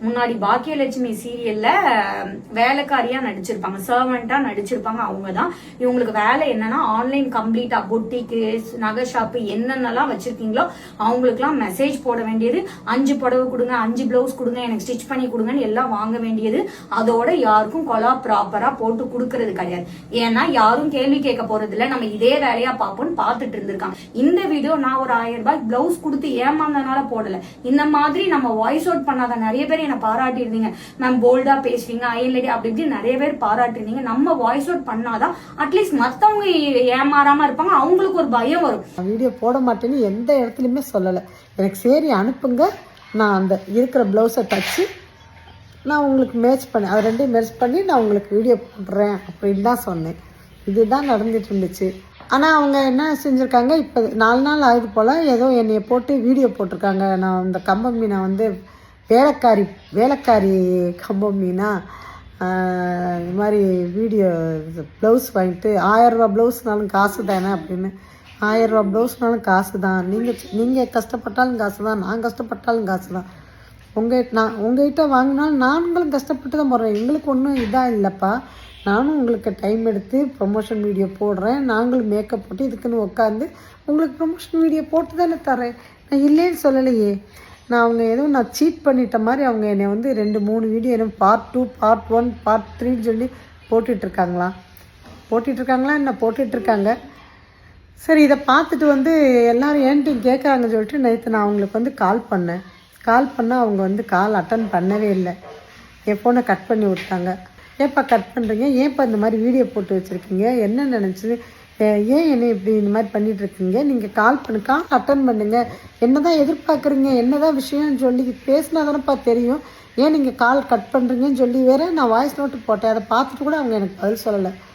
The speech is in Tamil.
முன்னாடி பாக்கியலட்சுமி சீரியல்ல வேலைக்காரியா நடிச்சிருப்பாங்க, சர்வெண்டா நடிச்சிருப்பாங்க. அவங்கதான். இவங்களுக்கு வேலை என்னன்னா ஆன்லைன் கம்ப்ளீட்டா பொட்டிக்கு, நகை ஷாப்பு என்னென்னலாம் வச்சிருக்கீங்களோ அவங்களுக்கு எல்லாம் மெசேஜ் போட வேண்டியது, 5 புடவை கொடுங்க, 5 பிளவுஸ் கொடுங்க, எனக்கு ஸ்டிச் பண்ணி கொடுங்கன்னு எல்லாம் வாங்க வேண்டியது. அதோட யாருக்கும் கொலா ப்ராப்பரா போட்டு கொடுக்கறது கிடையாது. ஏன்னா யாரும் கேள்வி கேட்க போறது இல்ல, நம்ம இதே வேலையா பார்ப்போம்னு பார்த்துட்டு இருந்திருக்காங்க. இந்த வீடியோ நான் ஒரு 1000 ரூபாய் பிளவுஸ் கொடுத்து ஏமாந்தனால போடல. இந்த மாதிரி நம்ம வாய்ஸ் அவுட் பண்ணாத நிறைய பேர் என்ன பாராட்டி இருந்தீங்க. மேம் போல்டா பேசுவீங்க, அயன் லேடி அப்படி இப்படி நிறைய பேர் பாராட்டி இருந்தீங்க. நம்ம வாய்ஸ் அவுட் பண்ணாதான் அட்லீஸ்ட் மத்தவங்க ஏமாறாம இருப்பாங்க, அவங்களுக்கு ஒரு பயம் வரும். வீடியோ போட மாட்டேன்னு எந்த இடத்துலையுமே சொல்லலை. எனக்கு சரி அனுப்புங்க, நான் அந்த இருக்கிற ப்ளவுஸை தச்சு நான் உங்களுக்கு மேட்ச் பண்ணி அது ரெண்டையும் மேட்ச் பண்ணி நான் உங்களுக்கு வீடியோ போடுறேன் அப்படின்னு தான் சொன்னேன். இதுதான் நடந்துட்டு இருந்துச்சு. ஆனால் அவங்க என்ன செஞ்சுருக்காங்க, இப்போ 4 நாள் ஆகுது போல் ஏதோ என்னைய போட்டு வீடியோ போட்டிருக்காங்க. நான் இந்த கம்பம் மீனை வந்து வேலைக்காரி கம்பம் மீனா இது மாதிரி வீடியோ ப்ளவுஸ் வாங்கிட்டு 1000 ரூபா ப்ளவுஸ்னாலும் காசு தானே அப்படின்னு. 1000 ரூபா ப்ளவுஸ்னாலும் காசு தான், நீங்கள் கஷ்டப்பட்டாலும் காசு தான், நான் கஷ்டப்பட்டாலும் காசு தான். உங்கள்கிட்ட வாங்கினாலும் நாங்களும் கஷ்டப்பட்டு தான் போடுறேன். எங்களுக்கு ஒன்றும் இதாக இல்லைப்பா. நானும் உங்களுக்கு டைம் எடுத்து ப்ரொமோஷன் வீடியோ போடுறேன். நாங்களும் மேக்கப் போட்டு இதுக்குன்னு உட்காந்து உங்களுக்கு ப்ரொமோஷன் வீடியோ போட்டு தானே தரேன். நான் இல்லைன்னு சொல்லலையே. நான் சீட் பண்ணிட்ட மாதிரி அவங்க என்னை வந்து 2-3 வீடியோ என்ன பார்ட் 2, பார்ட் 1, பார்ட் 3ன்னு சொல்லி போட்டுட்ருக்காங்களா என்ன போட்டுட்ருக்காங்க. சரி, இதை பார்த்துட்டு வந்து எல்லோரும் ஏன்ட்டும் கேட்குறாங்கன்னு சொல்லிட்டு நேற்று நான் அவங்களுக்கு வந்து கால் பண்ணால் அவங்க வந்து கால் அட்டன் பண்ணவே இல்லை. என் ஃபோனை கட் பண்ணி விட்டாங்க. ஏன்ப்பா கட் பண்ணுறீங்க, ஏன்ப்பா இந்த மாதிரி வீடியோ போட்டு வச்சுருக்கீங்க, என்ன நினச்சி ஏன் என்ன இப்படி இந்த மாதிரி பண்ணிகிட்ருக்கீங்க, நீங்கள் கால் அட்டன் பண்ணுங்கள், என்ன தான் எதிர்பார்க்குறீங்க, என்ன தான் விஷயம்னு சொல்லி பேசினா தானேப்பா தெரியும், ஏன் நீங்கள் கால் கட் பண்ணுறீங்கன்னு சொல்லி வேறு நான் வாய்ஸ் நோட்டு போட்டேன். அதை பார்த்துட்டு கூட அவங்க எனக்கு பதில் சொல்லலை.